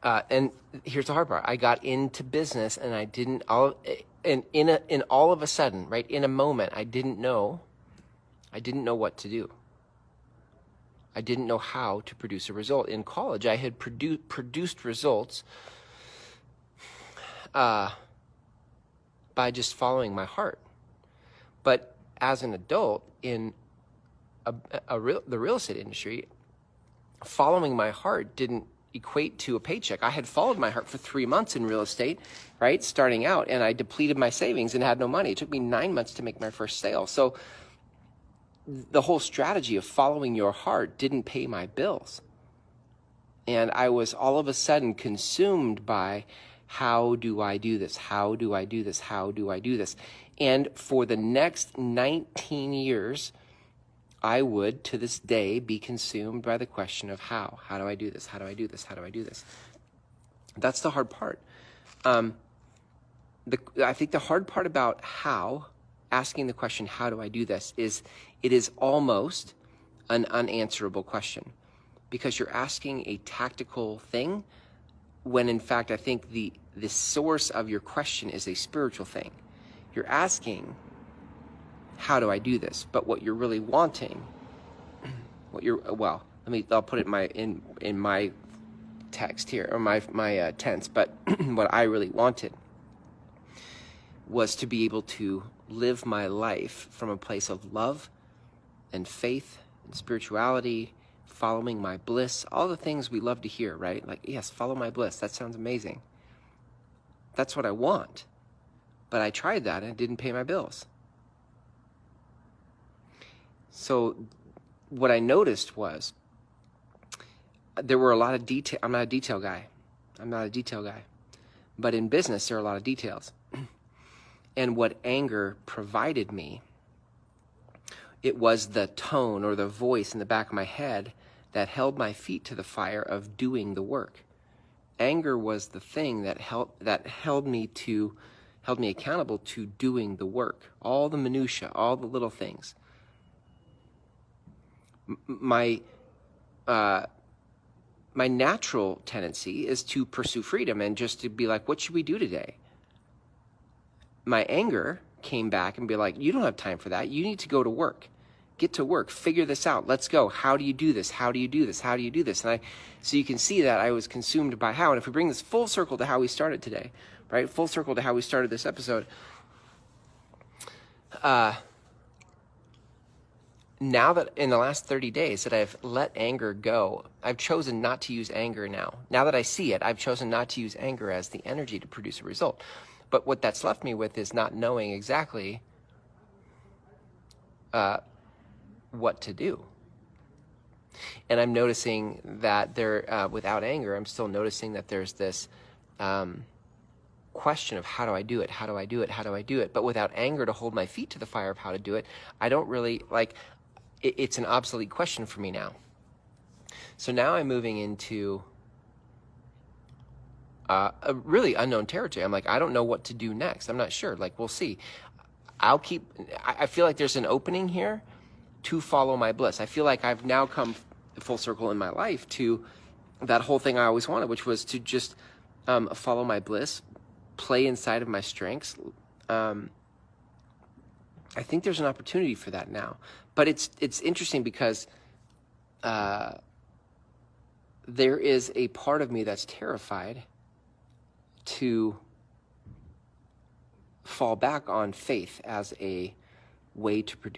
And here's the hard part. I got into business and I didn't in all of a sudden, right, in a moment, I didn't know what to do. I didn't know how to produce a result. In college, I had produced results by just following my heart. But as an adult in the real estate industry, following my heart didn't equate to a paycheck. I had followed my heart for 3 months in real estate, right, starting out, and I depleted my savings and had no money. It took me 9 months to make my first sale. So the whole strategy of following your heart didn't pay my bills. And I was all of a sudden consumed by, how do I do this? How do I do this? How do I do this? And for the next 19 years, I would, to this day, be consumed by the question of how. How do I do this? How do I do this? How do I do this? That's the hard part. I think the hard part about how, asking the question, how do I do this, is it is almost an unanswerable question, because you're asking a tactical thing when in fact I think the source of your question is a spiritual thing. You're asking, how do I do this? But what you're really wanting, I'll put it in my text here, or my tense, but what I really wanted was to be able to live my life from a place of love and faith and spirituality, following my bliss, all the things we love to hear, right? Like, yes, follow my bliss. That sounds amazing. That's what I want. But I tried that and it didn't pay my bills. So what I noticed was there were a lot of detail. I'm not a detail guy. But in business, there are a lot of details. And what anger provided me, it was the tone or the voice in the back of my head that held my feet to the fire of doing the work. Anger was the thing that held me accountable to doing the work, all the minutia, all the little things. My natural tendency is to pursue freedom and just to be like, what should we do today? My anger came back and be like, you don't have time for that. You need to go to work. Get to work. Figure this out. Let's go. How do you do this? How do you do this? How do you do this? So you can see that I was consumed by how. And if we bring this full circle to how we started today, right? Full circle to how we started this episode. Now that in the last 30 days that I've let anger go, I've chosen not to use anger now. Now that I see it, I've chosen not to use anger as the energy to produce a result. But what that's left me with is not knowing exactly what to do. And I'm noticing that without anger, I'm still noticing that there's this question of how do I do it? How do I do it? How do I do it? But without anger to hold my feet to the fire of how to do it, I don't really it's an obsolete question for me now. So now I'm moving into a really unknown territory. I'm like, I don't know what to do next. I'm not sure. We'll see. I feel like there's an opening here to follow my bliss. I feel like I've now come full circle in my life to that whole thing I always wanted, which was to just follow my bliss, play inside of my strengths. I think there's an opportunity for that now. But it's interesting because there is a part of me that's terrified to fall back on faith as a way to produce